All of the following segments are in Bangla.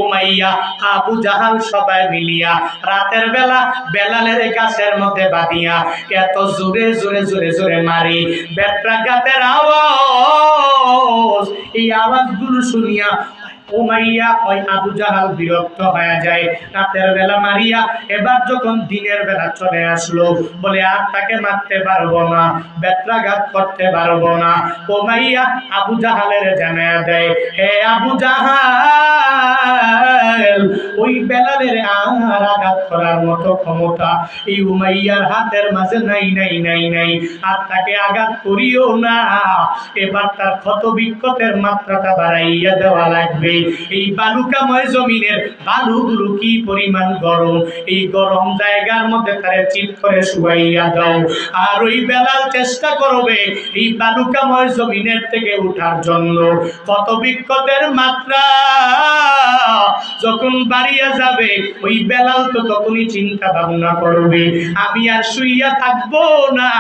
উমাইয়া আবু জাহাল সবাই মিলিয়া রাতের বেলা বেলালের গাছের মধ্যে বাঁধিয়া এত জোরে জোরে জোরে জোরে মারি বেত্রাঘাতের আওয়াজ, এই আওয়াজগুলো শুনিয়া উমাইয়া ওই আবু জাহাল বিরক্ত হয়ে যায়। রাতের বেলা মারিয়া এবার যখন দিনের বেলা চলে আসলো, বলে আর তাকে মারতে পারবো না, বেত্রাঘাত করতে পারবো না। উমাইয়া আবু জাহালের জানায়া দেয়, হে আবু জাহাল, ওই বেলালের আর আঘাত করার মতো ক্ষমতা এই উমাইয়ার হাতের মাঝে নাই নাই নাই নাই, আর তাকে আঘাত করিও না। এবার তার ক্ষত বিক্ষতের মাত্রাটা বাড়াইয়া দেওয়া লাগবে। এই বালুকাময় জমিনের বালুগুলো কি পরিমাণ গরম, এই গরম জায়গার মধ্যে তারে চিৎ করে শুয়াইয়া দাও। আর ওই বেলাল চেষ্টা করবে এই বালুকাময় জমিনের থেকে উঠার জন্য। কত বিক্ষতের মাত্রা যখন বাড়িয়া যাবে, ওই বেলাল তো তখনই চিন্তা ভাবনা করবে, আমি আর শুইয়া থাকবো না,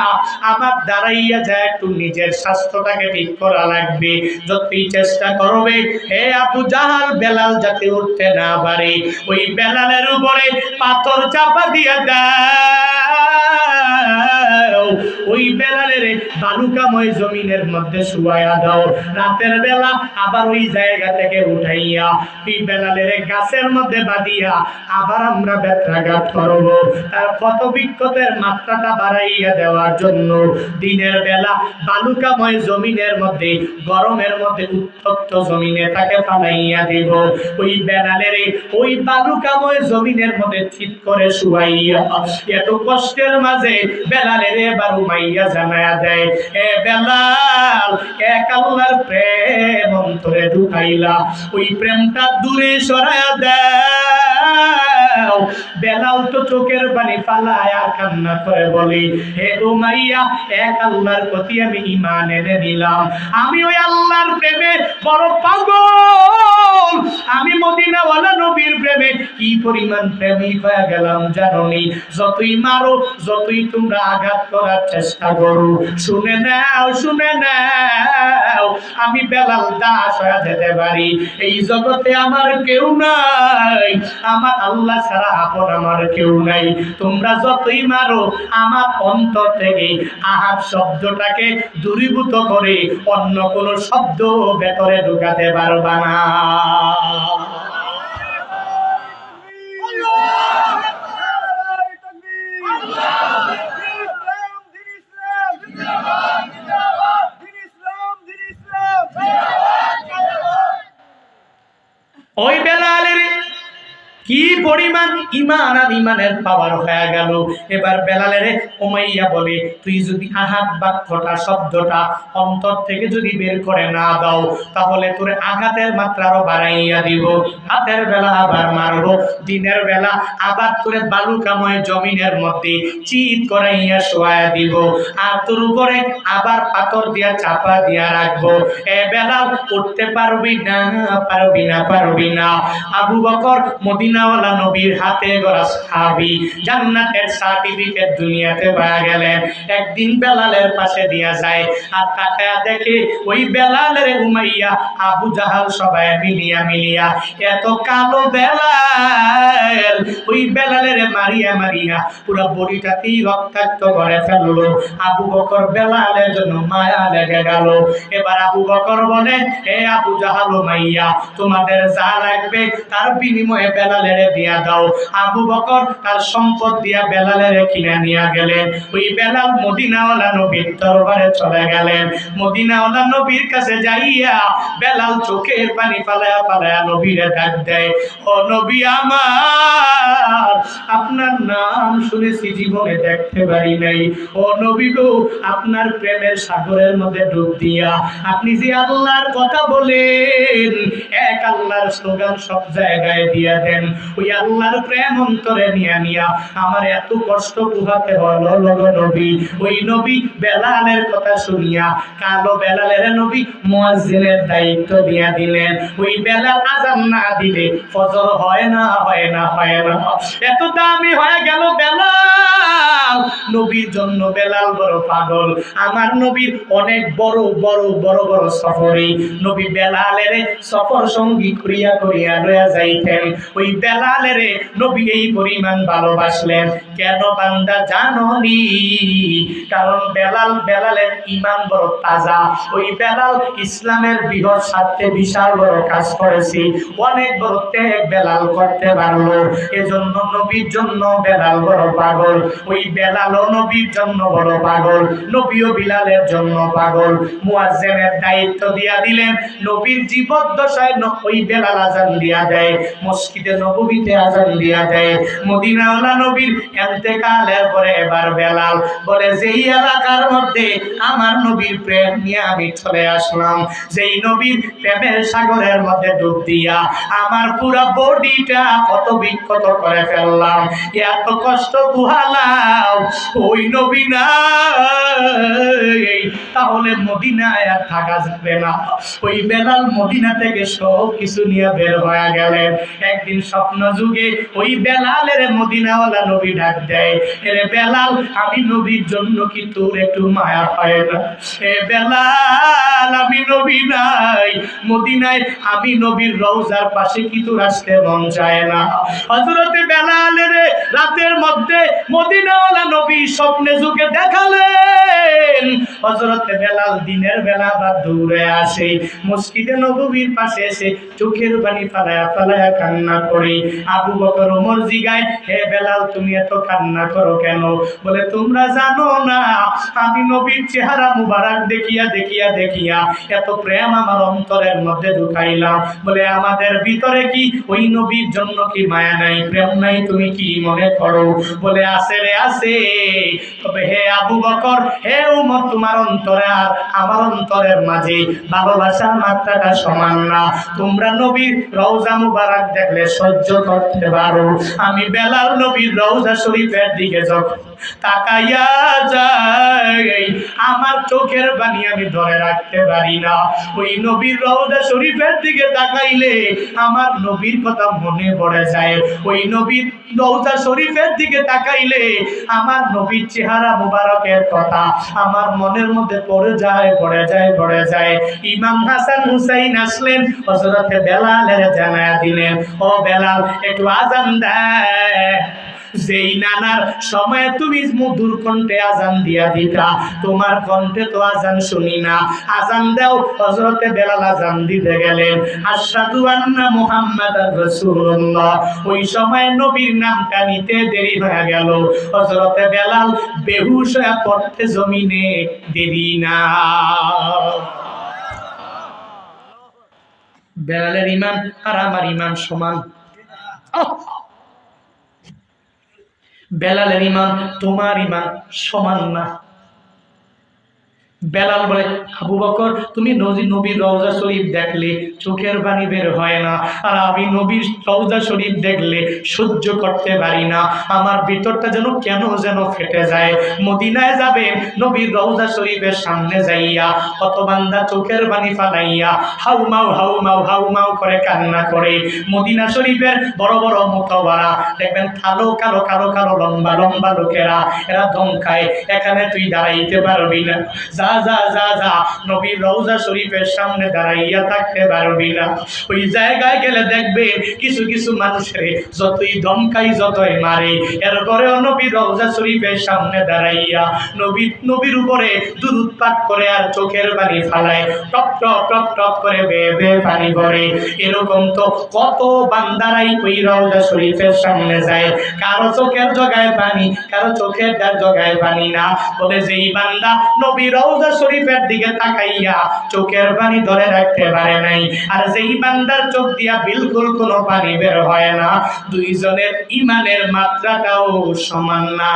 আমার দাঁড়াইয়া যায় একটু নিজের স্বাস্থ্যটাকে ঠিক করা লাগবে। যতই চেষ্টা করবে হে আবু জাহাল বেলাল যাতে উঠতে না পারে, ওই বেলালের উপরে পাথর চাপা দিয়া দাও, ওই বেলালের বালুকাময় জমিনের মধ্যে শুয়াইয়া দাও। রাতের বেলা আবার ওই জায়গা থেকে উঠাইয়া ওই বেলালের গাছের মধ্যে বাঁধিয়া আবার আমরা বেত্রাঘাত করব। তার ক্ষত বিক্ষতের মাত্রাটা বাড়াইয়া দেওয়ার জন্য দিনের বেলা বালুকাময় জমিনের মধ্যে গরমের মধ্যে উত্তপ্ত জমিনে তাকে ফালাইয়া দেব। ওই বেলালের ওই বালুকাময় জমিনের মধ্যে ঠিক করে শুয়াইয়া এত কষ্টের মাঝে বেলালের এবার উমাইয়া জানায়া দেয়, এ বেলাল, এক আল্লাহর প্রেম অন্তরে ঢুকাইলা, ওই প্রেমটা দূরে সরায়া দাও। বেলাল তো চোখের পানি ফালায় আর কান্না করে বলে, হে উমাইয়া, এক আল্লাহর প্রতি আমি ঈমান এনে নিলাম, আমি ওই আল্লাহর প্রেমে বড় পাগল, আমি মদিনাওয়ালা নবীর প্রেমে কি পরিমাণ প্রেমিক হয়ে গেলাম জানোনি। যতই মারো, যতই তোমরা আঘাত করার চেষ্টা করো, শুনে নাও শুনে নাও, আমি বেলাল দাস হয়ে যেতে পারি, এই জগতে আমার কেউ নাই, আমার আল্লাহ ছাড়া আপন আমার কেউ নাই। তোমরা যতই মারো, আমার অন্তর থেকে আহাদ শব্দটাকে দূরীভূত করে অন্য কোনো শব্দ ভেতরে ঢুকাতে পারবা না। ওই বেলালের কি পরিমাণ ঈমান আর ঈমানের পাওয়ার হয়ে গেল। এবার বেলালের উমাইয়া বলে, তুই যদি আহাদ বাক্যটা শব্দটা অন্তর থেকে যদি বের করে না দাও, তাহলে তোর আঘাতের মাত্রা আরো বাড়াইয়া দিব। রাতের বেলা আবার মারবো, দিনের বেলা আবার তোরে বালুকাময় জমিনের মধ্যে চিৎ করাইয়া শোয়াইয়া দিব, আর তোর উপরে আবার পাথর দিয়া চাপা দিয়া রাখবো। এ বেলাল, উঠতে পারবি না পারবি না পারবি না। আবু বকর মদিনাওয়ালা নবীর হাতে গড়া সাহাবী, জান্নাতের সার্টিফিকেট দুনিয়াতে পাওয়া গেলেন। একদিন বেলালের পাশে দিয়া যায়, আর তাকায়া দেখে ওই বেলালের উমাইয়া আবু জাহাল সবাই মিলিয়া মিলিয়া এত কালো বেলাল, ওই বেলালের মারিয়া মারিয়া পুরো বডিটাতেই রক্তাক্ত করে ফেললো। আবু বকর বেলালের জন্য মায়া লেগে গেল। এবার আবু বকর বলে, হে আবু জাহাল উমাইয়া, তোমাদের যা লাগবে তার বিনিময়ে বেলালের দিয়া দাও। আবু বকর তার সম্পদ দিয়া বেলালের কিনে নিয়ে গেলেন। ওই বেলাল মদিনাওয়ালা নবীর দরবারে চলে গেলেন। মদিনাওয়ালা নবীর কাছে যাইয়া বেলাল চোখের পানি ফালায়া ফালায়া নবীরে ডাক দেয়, ও নবী আমার, আপনার নাম শুনেছি, জীবনে দেখতে পারি নাই। ও নবী গো, আপনার প্রেমের সাগরের মধ্যে ডুব দিয়া আপনি যে আল্লাহর কথা বলেন, এক আল্লাহর স্লোগান সব জায়গায় দিয়া দেন, ওই আল্লাহর প্রেম অন্তরে নিয়া আমার এত কষ্ট পোহাতে হলো লগো নবী। ওই নবী বেলালের কথা শুনিয়া কালো বেলালের নবী মুয়াজ্জিনের দায়িত্ব দিয়া দিলেন। ওই বেলাল আযান না দিলে ফজর হয় না। এত দামি হয়ে গেল বেলাল। নবীর জন্য বেলাল বড় পাগল। আমার নবীর অনেক বড় সফরে নবী বেলালের সফর সঙ্গী করিয়া লইয়া যাইতেন। ওই বেলালের নবী এই পরিমাণ ভালোবাসলেন কেন বান্দা জানোনি? কারণ বেলালের ঈমান বড় তাজা। ওই বেলাল ইসলামের বৃহৎ স্বার্থে বিশাল বড় কাজ করেছে, অনেক বড় ত্যাগ বেলাল করতে পারলো। এজন্য নবীর জন্য বেলাল বড় পাগল। ওই বেলালও নবীর জন্য বড় পাগল, নবীও বিলালের জন্য পাগল। মুয়াজ্জিনের দায়িত্ব দিয়া দিলেন। নবীর জীবদ্দশায় ওই বেলাল আযান দিয়া দেয়, মসজিদে নববীতে আযান দিয়া দেয়। মদিনাওয়ালা নবীর ইন্তেকালের পরে এবার বেলাল বলে, যেই এলাকার মধ্যে আমার নবীর প্রেম নিয়ে আমি চলে আসলাম, যেই নবীর প্রেমের সাগরের মধ্যে ডুব দিয়া আমার পুরো বডিটা কত বিক্ষত করে ফেললাম, এত কষ্ট পোহালাম, ওই নবী নাই, তাহলে মদিনায় আর থাকা যাবে না। ওই বেলাল মদিনা থেকে সব কিছু নিয়ে বের হয়ে গেলেন। একদিন স্বপ্ন যুগে ওই বেলালের মদিনাওয়ালা নবী ডাক দেয়, এরে বেলাল, আমি নবীর জন্য কি তোর একটু মায়া হয় না? এ বেলাল, আমি নবী নাই মদিনায়, আমি নবীর রওজার পাশে কি তোর আসতে মন চায় না? হযরতে বেলালের রাতের মধ্যে মদিনাওয়ালা নবী স্বপ্নে যুগে দেখালেন। হযরতে বেলাল দিনের বেলা বা দৌড়ে আসে, মসজিদে নববীর পাশে এসে চোখের পানি ফালায়া কান্না করে। আবু বকর ওমর জিগায়, হে বেলাল, তুমি এত কান্না করো কেন? বলে, তোমরা জানো না আমি নবীর চেহারা মুবারক দেখিয়া এত প্রেম আমার অন্তরের মধ্যে ঢুকাইলাম। বলে, আমাদের ভিতরে কি ওই নবীর জন্য কি মায়া নাই, প্রেম নাই? তুমি কি মনে করো? বলে, আছে রে আছে। তবে হে আবু বকর, হে উমর, তোমার অন্তরে আর আমার অন্তরের মাঝে ভালোবাসার মাত্রাটা সমান না। তোমরা নবীর রওজা মুবারক দেখলে সহ্য করতে পারো, আমি বেলাল নবীর রওজা শরীফের দিকে যখন তাকাইয়া যাই আমার চোখের পানি আমি ধরে রাখতে পারি না। ওই নবীর রওজা শরীফের দিকে তাকাইলে আমার নবীর কথা মনে পড়ে যায়। ওই নবীর রওজা শরীফের দিকে তাকাইলে আমার নবীর চেহারা মুবারকের কথা আমার মনের মধ্যে পড়ে যায়। ইমাম হাসান হুসাইন আসলেন, হযরতে বেলালের জানায়া দিলেন, ও বেলাল, একটু আযান দেয়। যেই নানার সময় তুমি মধুর কণ্ঠে আযান দিয়া দিতা, তোমার কণ্ঠে তো আযান শুনি না, আযান দাও। হযরতে বেলাল আযান দিতে গেলেন, আশহাদু আন্না মুহাম্মাদার রাসূলুল্লাহ। ওই সময় নবীর নামটা নিতে দেরি হয়ে গেল, হযরতে বেলাল বেহুশ হয়ে পড়তে জমিনে দেরি না। বেলালের ঈমান আর আমার ঈমান সমান। বেলালের ঈমান তোমার ঈমান সমান না। বেলাল বলে, আবু বকর, তুমি নবীর রওজা শরীফ দেখলে চোখের পানি বের হয় না, আর আমি নবীর রওজা শরীফ দেখলে সহ্য করতে পারি না, আমার ভিতরটা কেন যেন ফেটে যায়। মদিনায় যাবেন, নবীর রওজা শরীফের সামনে যাইয়া কত বান্দা চোখের পানি ফালাইয়া হাউমাউ করে কান্না করে। মদিনা শরীফের বড় বড় মুতওয়ারা দেখবেন কালো লম্বা লোকেরা, এরা ধমকায়, এখানে তুই দাঁড়াইতে পারবি না, যা নবীর রওজা শরীফের সামনে দাঁড়াইয়া থাকতে পারবি না। ওই জায়গায় গেলে দেখবে কিছু মানুষের যতই ধমকাই যতই মারে, এরপরেও নবীর রওজা শরীফের সামনে দাঁড়াইয়া নবীর উপরে দুরূদ পাঠ করে আর চোখের পানি ফালায়, টপ করে বেয়ে পানি পড়ে। এরকম তো কত বান্দারাই ওই রওজা শরীফের সামনে যায়, কারো চোখের জগায় পানি, কারো চোখের জগায় পানি না। বলে, যেই বান্দা নবীর রওজা শরীফের দিকে তাকাইয়া চোখের পানি ধরে রাখতে পারে নাই, আর যেই বান্দার চোখ দিয়া বিলকুল কোনো পানি বের হয় না, দুইজনের ঈমানের মাত্রাটাও সমান না।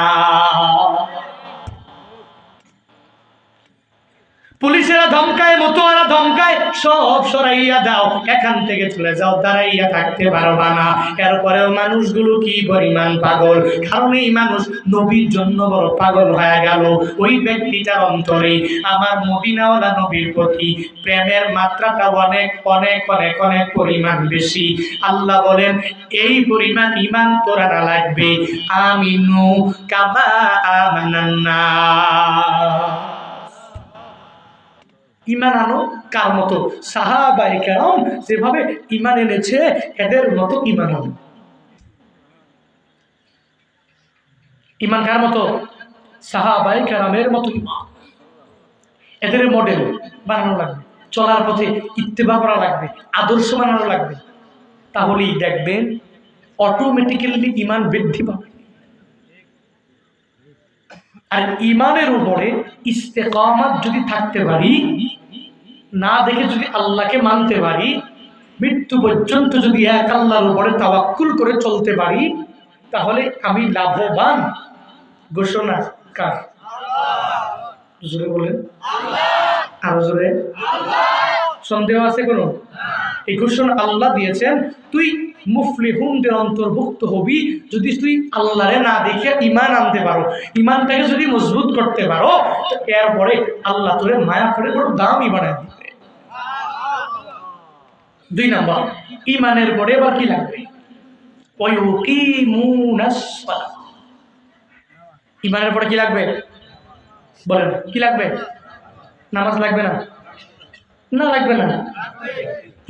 পুলিশেরা ধমকায়, মতোয়ারা ধমকায়, সব সরাইয়া দাও, এখান থেকে চলে যাও, দাঁড়াইয়া থাকতে পারবা না। এরপরেও মানুষগুলো কি পরিমাণ পাগল, কারণ এই মানুষ নবীর জন্য বড় পাগল হয়ে গেল। ওই ব্যক্তিটার অন্তরে আমার মদিনাওয়ালা নবীর প্রতি প্রেমের মাত্রাটা অনেক অনেক অনেক অনেক পরিমাণ বেশি। আল্লাহ বলেন এই পরিমাণ ঈমান তোরা না লাগবে, আমিনু কামা আমানান নাস। ঈমান আনো কার মতো? সাহাবায়ে কেরাম যেভাবে ঈমান এনেছে এদের মতো ঈমান আনো। ঈমান কার মতো? সাহাবায়ে কেরামের মতো ঈমান। এদের মডেল বানানো লাগবে, চলার পথে ইত্তেবা করা লাগবে, আদর্শ বানানো লাগবে। তাহলেই দেখবেন অটোমেটিক্যালি ঈমান বৃদ্ধি পাবে। আর ঈমানের উপরে ইস্তেকামাত যদি থাকতে পারি, না দেখে যদি আল্লাহকে মানতে পারি, মৃত্যু পর্যন্ত যদি এক আল্লাহর উপরে তাওয়াক্কুল করে চলতে পারি, তাহলে আমি লাভবান। ঘোষণা কার? জোরে বলেন, আরো জোরে। সন্দেহ আছে কোনো? এই ঘোষণা আল্লাহ দিয়েছেন, তুই মুফলিহুনদের অন্তর্ভুক্ত হবি যদি তুই আল্লাহরে না দেখে ঈমান আনতে পারো, ঈমানটাকে যদি মজবুত করতে পারো, তো এরপরে আল্লাহ তোরে মায়া করে বড় দামি বানায় দিবে। 2 নাম্বার, ঈমানের পরে আবার কি লাগবে? ওয়ায়ুকিমুনাস সালাহ। ঈমানের পরে কি লাগবে বলেন? কি লাগবে? নামাজ লাগবে না? না লাগবে না।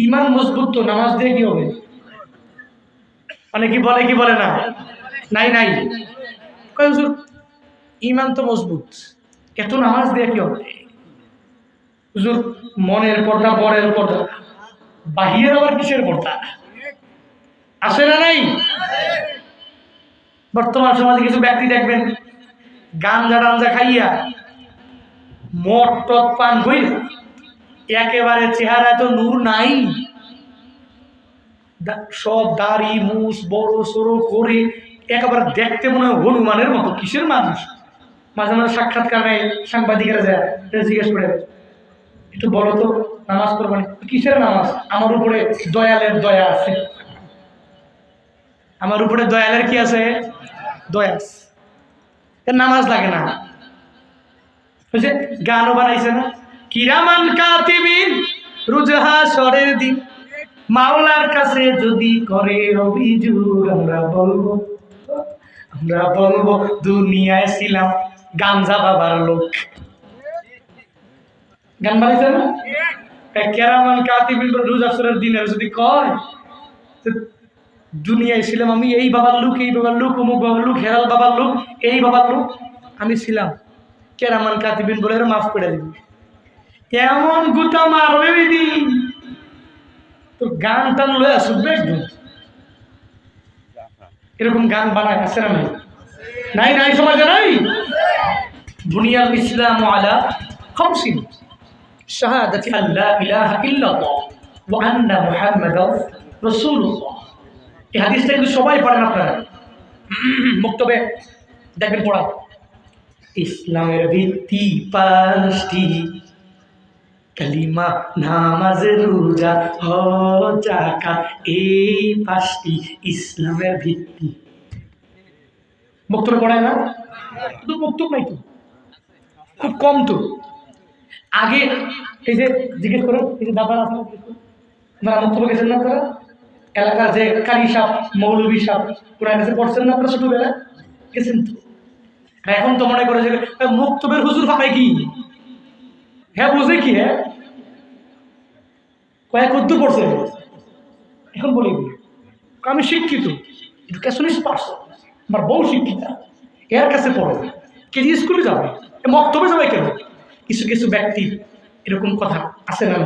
ঈমান মজবুত তো নামাজ দিয়ে কি হবে? অনেকে বলে কি বলে না? নাই নাই, হুজুর ঈমান তো মজবুত, এত নামাজ দিয়ে কি হবে? হুজুর মনের পর্দা, বরের পর্দা, বাহিরের আবার কিসের পর্দা? আসে না নাই? বর্তমান সমাজে কিছু ব্যক্তি দেখবেন গাঞ্জা টাঞ্জা খাইয়া মদ টদ পান হইল, একেবারে চেহারায় তো নূর নাই, সব দাড়ি মুছ বড় সড়ো করে একেবারে দেখতে মনে হয় হনুমানের মতো। কিসের মানুষ? মাঝে মাঝে সাক্ষাৎকার নেই, সাংবাদিকেরা যায়, জিজ্ঞেস করে একটু বলো তো নামাজ পড়বেন? কিসের নামাজ? আমার উপরে দয়ালের দয়া আছে। আমার উপরে দয়ালের কি আছে? দয়া আছে, এর নামাজ লাগে না। বুঝছে? গানও বানাইছে না, কিরামান কাতিবিন রুজহা সরের দিন মাওলার কাছে যদি করে অভিযোগ, আমরা বলবো দুনিয়ায় ছিলাম গাঞ্জা বাবার লোক। গান বানাইছে না? কিরামান কাতিবিন রোজা সরের দিনে যদি কয় দুনিয়ায় ছিলাম আমি এই বাবার লোক, এই বাবার লোক, অমুক বাবার লোক, হেরাল বাবার লোক, এই বাবার লোক আমি ছিলাম, কিরামান কাতিবিন বলে মাফ করে দিবি। এমন গুতা মারবে দিদি তো গান টান লয়ে আসবে একদম। এরকম গান বানায় আছে না? নাই নাই নাই, সমাজে নাই। বুনিয়াল ইসলাম আলা খামসিন, শাহাদাতি আল্লা ইলাহা ইল্লাল্লাহ ওয়া আন্না মুহাম্মাদার রাসূলুল্লাহ। এই হাদিসটা কিন্তু সবাই পড়েন আপনারা, মুক্তবে দেখবেন পড়া। ইসলামের ভিত্তি 5টি, কালিমা, নামাজ, রোজা, হজ, যাকাত, এই 5টি ইসলামের ভিত্তি। মুক্তবে পড়ায় না? তো মুক্তব নাই তো, খুব কম তো। আগে এই যে জিজ্ঞেস করেন, এই যে দাদা আছে আপনারা মুক্তবে গেছেন না? আপনারা এলাকার যে কারি সাপ, মৌলবী সাপ, কোরআন কাছে পড়ছেন না আপনারা ছোটবেলায়? গেছেন তো। এখন তো মনে করে যে মুক্তবের হুজুর পাবে কি? হ্যাঁ বুঝে কি? হ্যাঁ কয়েক উদ্দু পড়ছে। এখন বলি আমি শিক্ষিত, এডুকেশনিস্ট পার্সন, আমার বউ শিক্ষিতা, এর কাছে পড়ে কেজি স্কুলে যাবে, মক্তবে যাবে কেন? কিছু কিছু ব্যক্তি এরকম কথা আছে না?